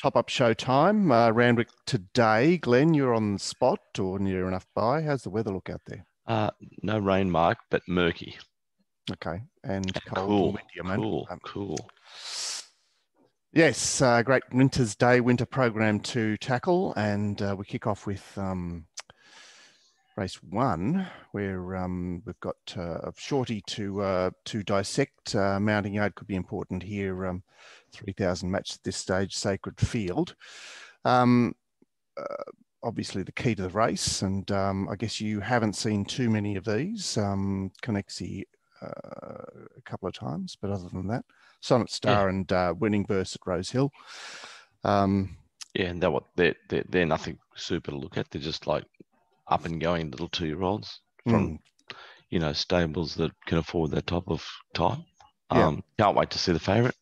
Top-up show time. Randwick today. Glenn, you're on the spot or near enough by. How's the weather look out there? No rain, Mark, but murky. Okay, and cold Cool, and windy, I mean. cool. Yes, great winter program to tackle, and we kick off with race one, where we've got a shorty to dissect. Mounting Yard could be important here. 3,000 match at this stage, Sacred Field. Obviously the key to the race, and I guess you haven't seen too many of these. Connexi a couple of times, but other than that, Sonnet Star and Winning Burst at Rose Hill. And they're nothing super to look at. They're just like up and going little 2-year-olds from stables that can afford that type of time. Can't wait to see the favourite,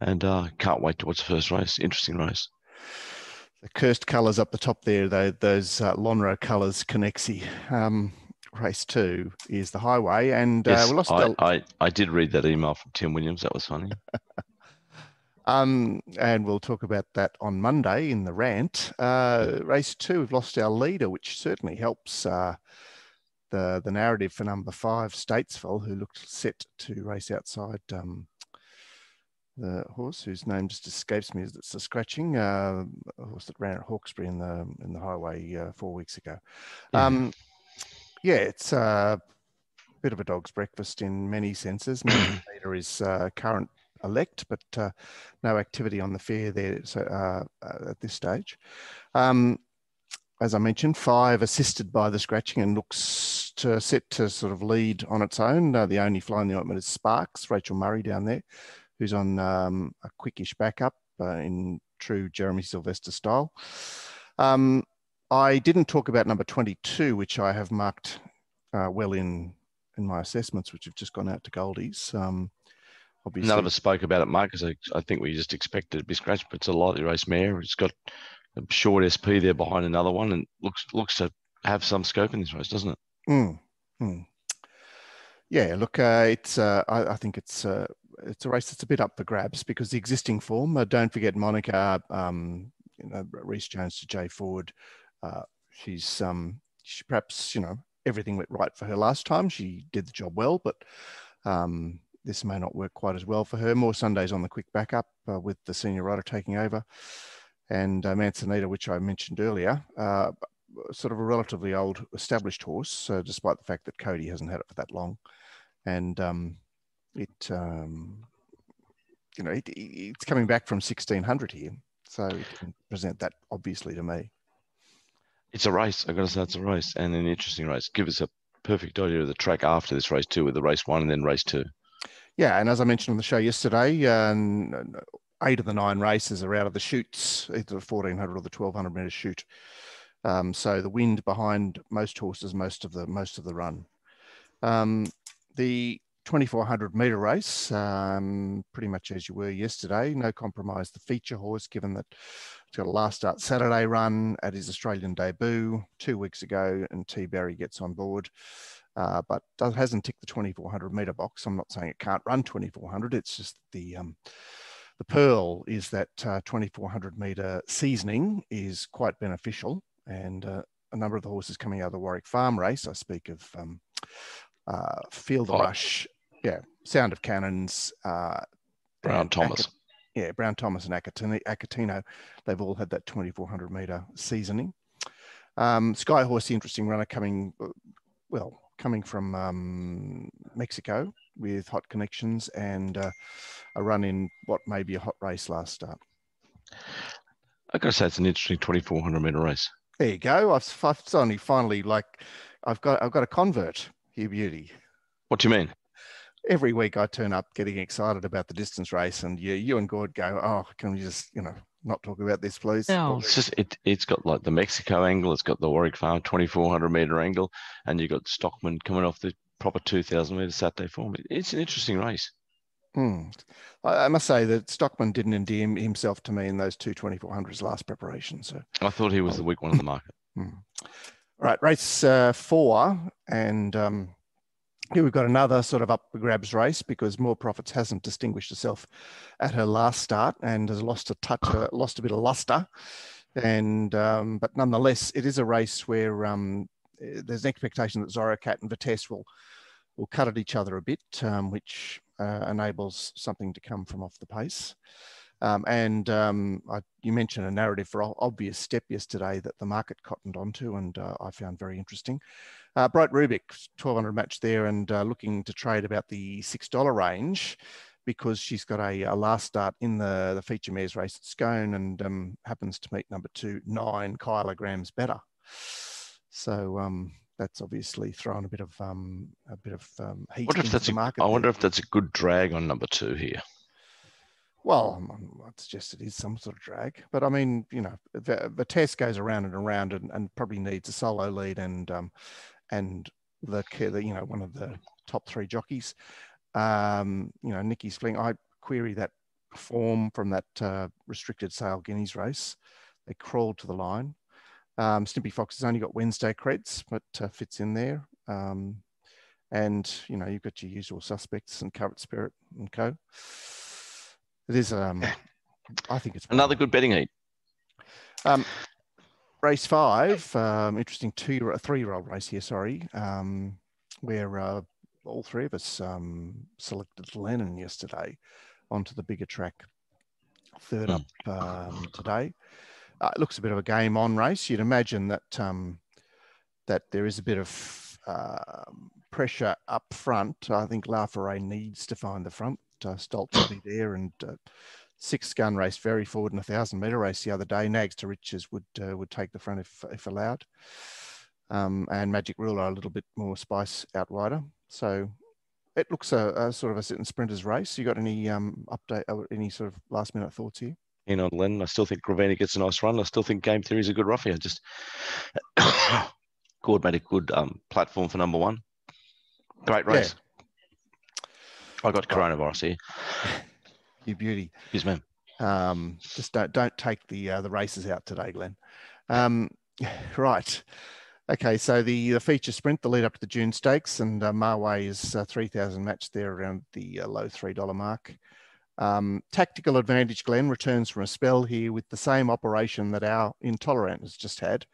and can't wait to watch the first race. Interesting race. The cursed colours up the top there, though, those Lonhro colours, Connexi. Race 2 is the Highway, and yes, we lost. I did read that email from Tim Williams. That was funny. And we'll talk about that on Monday in the rant. Race 2, we've lost our leader, which certainly helps the narrative for number 5, Statesville, who looked set to race outside the horse whose name just escapes me as it's a scratching, a horse that ran at Hawkesbury in the Highway 4 weeks ago. It's a bit of a dog's breakfast in many senses. Mounting Leader is current elect, but no activity on the fair there at this stage. As I mentioned, 5 assisted by the scratching and looks set to sort of lead on its own. The only fly in the ointment is Sparks, Rachel Murray down there, who's on a quickish backup in true Jeremy Sylvester style. I didn't talk about number 22, which I have marked well in my assessments, which have just gone out to Goldies. Obviously, none of us spoke about it, Mark, because I think we just expected it to be scratched, but it's a lightly raced mare. It's got a short SP there behind another one, and looks to have some scope in this race, doesn't it? Yeah, look, it's I think it's a race that's a bit up for grabs because the existing form. Don't forget Monica, Reece Jones to Jay Ford. She perhaps everything went right for her last time. She did the job well, but this may not work quite as well for her. More Sundays on the quick backup with the senior rider taking over. And Manzanita, which I mentioned earlier, sort of a relatively old established horse, despite the fact that Cody hasn't had it for that long. And it's coming back from 1,600 here. So it can present that obviously to me. It's a race. I've got to say it's a race and an interesting race. Give us a perfect idea of the track after this race too, with the race 1 and then race 2. Yeah, and as I mentioned on the show yesterday, 8 of the 9 races are out of the chutes, either the 1,400 or the 1,200 metre chute. So the wind behind most horses, most of the run. The 2,400 metre race, pretty much as you were yesterday. No compromise. The feature horse, given that it's got a last start Saturday run at his Australian debut 2 weeks ago, and T. Barry gets on board. But hasn't ticked the 2,400 metre box. I'm not saying it can't run 2,400. It's just the pearl is that 2,400 metre seasoning is quite beneficial. And a number of the horses coming out of the Warwick Farm race, I speak of Feel the Rush, Sound of Cannons, Brown Thomas. Brown Thomas and Acatino. They've all had that 2,400 metre seasoning. Sky Horse, the interesting runner coming from Mexico with hot connections and a run in what may be a hot race last start. I've got to say it's an interesting 2,400 metre race. There you go. I've finally I've got a convert here, Beauty. What do you mean? Every week I turn up getting excited about the distance race, and you and Gord go, "Oh, can we just not talk about this, please?" No, it's just it's got like the Mexico angle, it's got the Warwick Farm 2,400 metre angle, and you've got Stockman coming off the proper 2,000 metre Saturday form. It's an interesting race. I must say that Stockman didn't endear himself to me in those 2,400s last preparation. So I thought he was the weak one in the market. All right, race 4, and Here we've got another sort of up the grabs race because More Profits hasn't distinguished herself at her last start and has lost a bit of luster. And but nonetheless, it is a race where there's an expectation that Zorocat and Vitesse will cut at each other a bit, which enables something to come from off the pace. You mentioned a narrative for Obvious Step yesterday that the market cottoned onto, and I found very interesting. Bright Rubik, 1200 match there, and looking to trade about the $6 range because she's got a last start in the feature mares race at Scone and happens to meet number 2, 9 kilograms better. So that's obviously thrown a bit of heat into the market. I wonder if that's a good drag on number 2 here. Well, I'd suggest it is some sort of drag, but I mean, you know, the test goes around and around and probably needs a solo lead and the one of the top 3 jockeys. Nikki's Fling. I query that form from that restricted sale Guineas race. They crawled to the line. Snippy Fox has only got Wednesday creds, but fits in there. And you know, you've got your usual suspects and Covet Spirit and co. It is, I think it's another good betting heat. Race 5, interesting 3-year-old race here, sorry, where all 3 of us selected Lennon yesterday onto the bigger track. Third up today. It looks a bit of a game on race. You'd imagine that that there is a bit of pressure up front. I think La Ferré needs to find the front. Stoltz will be there, and 6 gun race very forward in a 1,000-metre race the other day. Nags to Riches would take the front if allowed, and Magic Ruler a little bit more spice out wider. So it looks a sort of a sit and sprinters race. You got any update or any sort of last minute thoughts here? On Len, I still think Gravina gets a nice run. I still think Game Theory is a good roughie. Gord made a good platform for number 1. Great race. Yeah. I got coronavirus here. You beauty. Yes, ma'am. Just don't take the races out today, Glenn. Right. Okay, so the feature sprint, the lead up to the June Stakes, and Marway is 3,000 matched there around the low $3 mark. Tactical Advantage, Glenn, returns from a spell here with the same operation that our Intolerant has just had.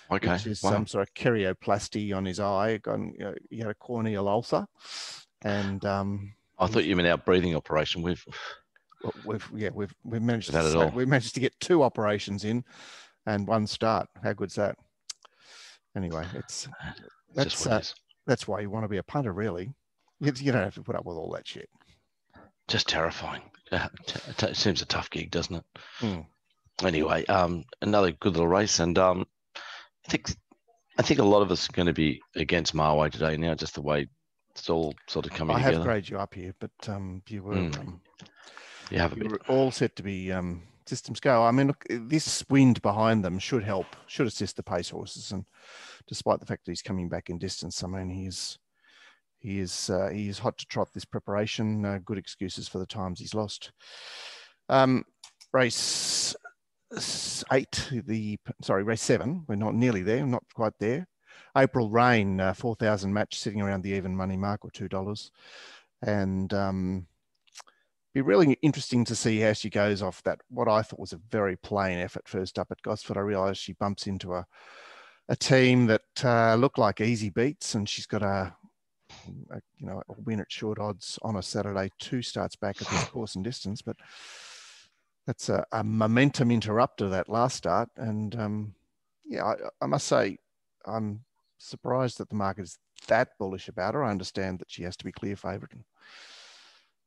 Okay. Which is some sort of kerioplasty on his eye. He had a corneal ulcer. And I thought you meant our breathing operation. We've managed to get 2 operations in and 1 start. How good's that? Anyway, that's why you want to be a punter, really. You don't have to put up with all that shit. Just terrifying. It seems a tough gig, doesn't it? Anyway, another good little race, and I think a lot of us are going to be against Marway today now, just the way it's all sort of coming together. I have graded you up here, but you were you were all set to be systems go. I mean, look, this wind behind them should assist the pace horses, and despite the fact that he's coming back in distance, I mean, he is hot to trot this preparation. Good excuses for the times he's lost. Race 7. We're not nearly there. Not quite there. April Rain, 4,000 match, sitting around the even money mark or $2, and be really interesting to see how she goes off that. What I thought was a very plain effort first up at Gosford. I realised she bumps into a team that looked like easy beats, and she's got a win at short odds on a Saturday. 2 starts back at this course and distance, but that's a momentum interrupter, that last start. And I must say, I'm surprised that the market is that bullish about her. I understand that she has to be clear favourite,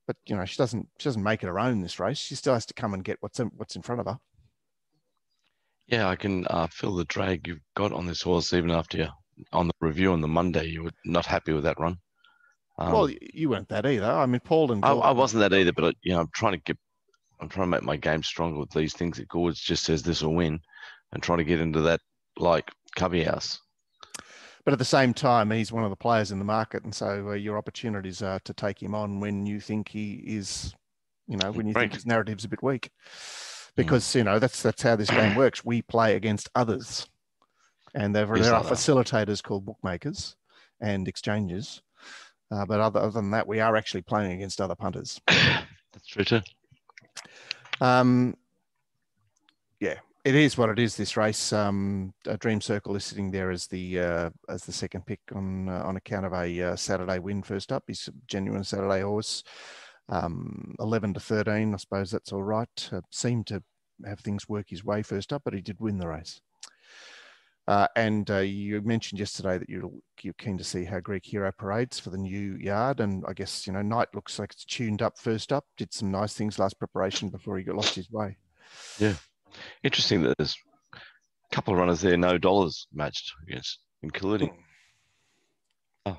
but she doesn't make it her own this race. She still has to come and get what's in front of her. Yeah, I can feel the drag you've got on this horse. Even after on the review on the Monday, you were not happy with that run. Well, you weren't that either. I mean, Paul and I wasn't that either, but I'm trying to make my game stronger with these things. That Gord's just says this will win, and trying to get into that like cubby house. But at the same time, he's one of the players in the market, and so your opportunities are to take him on when you think he is, when you think his narrative's a bit weak, because that's how this game works. We play against others, and there are facilitators called bookmakers and exchanges, But other than that, we are actually playing against other punters. That's true too. Yeah, it is what it is. This race, Dream Circle is sitting there as the second pick on account of a Saturday win first up. He's a genuine Saturday horse. 11 to 13, I suppose that's all right. Seemed to have things work his way first up, but he did win the race. And you mentioned yesterday that you're keen to see how Greek Hero parades for the new yard. And I guess, Knight looks like it's tuned up first up, did some nice things last preparation before he got lost his way. Yeah. Interesting that there's a couple of runners there, no dollars matched against, including. Oh.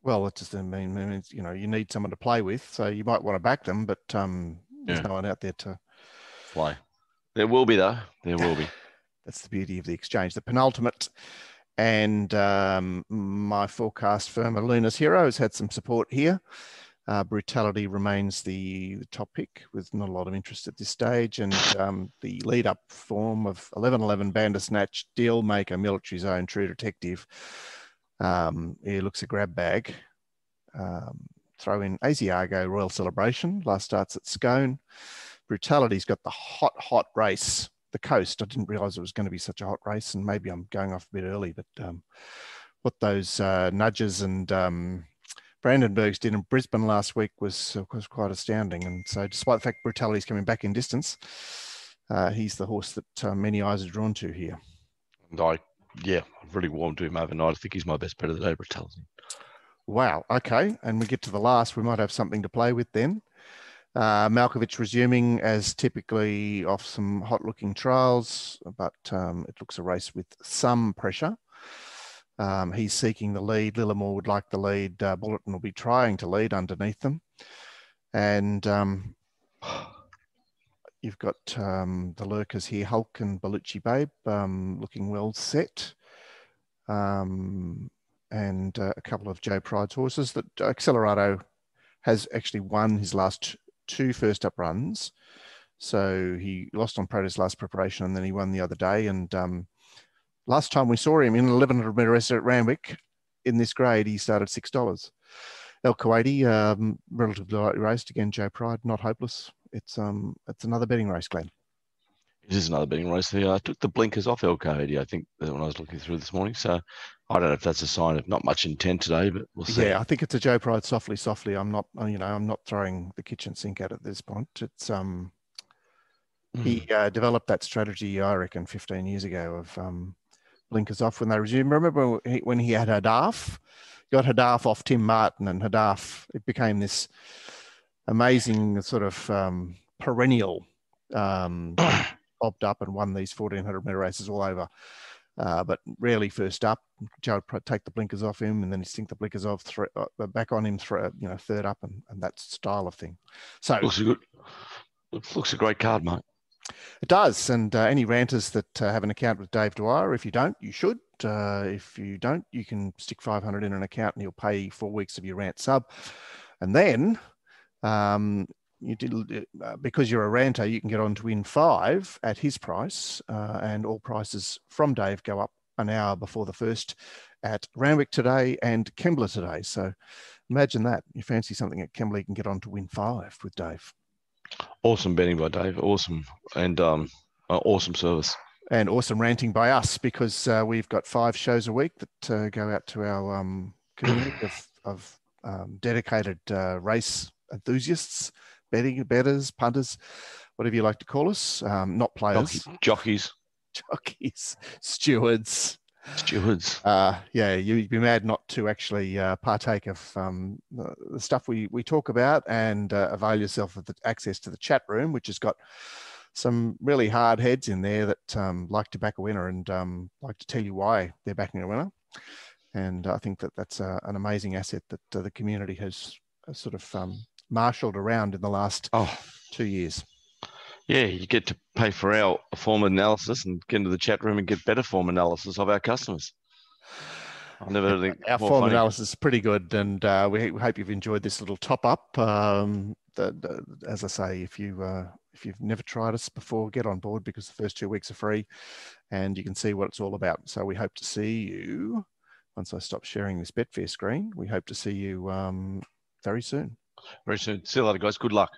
Well, it just means, you need someone to play with. So you might want to back them, but there's no one out there to play. There will be, though. There will be. That's the beauty of the exchange. The penultimate, and my forecast firm, Luna's Hero, has had some support here. Brutality remains the top pick with not a lot of interest at this stage. And the lead-up form of 11-11 Bandersnatch, Deal Maker, Military Zone, True Detective. He looks a grab bag. Throw in Asiago, Royal Celebration. Last starts at Scone. Brutality's got the hot race. The Coast. I didn't realise it was going to be such a hot race, and maybe I'm going off a bit early, but what those nudges and Brandenburgs did in Brisbane last week was quite astounding. And so despite the fact Brutality's coming back in distance, he's the horse that many eyes are drawn to here. And I've really warmed to him overnight. I think he's my best bet of the day, Brutality. Wow, okay. And we get to the last, we might have something to play with then. Malkovich resuming as typically off some hot looking trials, but it looks a race with some pressure. He's seeking the lead. Lillamore would like the lead. Bulletin will be trying to lead underneath them. And you've got the lurkers here, Hulk and Bellucci Babe, looking well set. And a couple of Joe Pride's horses that Accelerado has actually won his last two first up runs. So he lost on protest last preparation and then he won the other day. And last time we saw him in an 1100 metre race at Randwick in this grade, he started $6. El Kuwaiti, relatively lightly raced. Again, Joe Pride, not hopeless. It's another betting race, Glenn. It is another betting race. I took the blinkers off El Kuwaiti, I think, when I was looking through this morning. So I don't know if that's a sign of not much intent today, but we'll see. Yeah, I think it's a Joe Pride softly. I'm not throwing the kitchen sink at this point. It's he developed that strategy, I reckon, 15 years ago of blinkers off when they resumed. Remember when he had Hadaf, got Hadaf off Tim Martin, and Hadaf, it became this amazing sort of perennial bobbed up and won these 1400 metre races all over. But rarely first up. Joe would take the blinkers off him and then he'd sink the blinkers off, back on him, third up and that style of thing. So looks a great card, mate. It does. And any ranters that have an account with Dave Dwyer, if you don't, you should. If you don't, you can stick 500 in an account and he'll pay 4 weeks of your rant sub. And then because you're a ranter, you can get on to win 5 at his price, and all prices from Dave go up an hour before the first at Randwick today and Kembla today. So imagine that. You fancy something at Kembla, you can get on to win 5 with Dave. Awesome betting by Dave. Awesome. And awesome service. And awesome ranting by us, because we've got 5 shows a week that go out to our community of dedicated race enthusiasts, betters, punters, whatever you like to call us, not players. Jockeys, stewards. You'd be mad not to actually partake of the stuff we talk about and avail yourself of the access to the chat room, which has got some really hard heads in there that like to back a winner and like to tell you why they're backing a winner. And I think that's an amazing asset that the community has sort of marshaled around in the last 2 years. Yeah, you get to pay for our form analysis and get into the chat room and get better form analysis of our customers. I've never heard anything our more form funny. analysis is pretty good, and we hope you've enjoyed this little top up. As I say, if you've never tried us before, get on board, because the first 2 weeks are free, and you can see what it's all about. So we hope to see you once I stop sharing this Betfair screen. We hope to see you very soon. Very soon. See you later, guys. Good luck.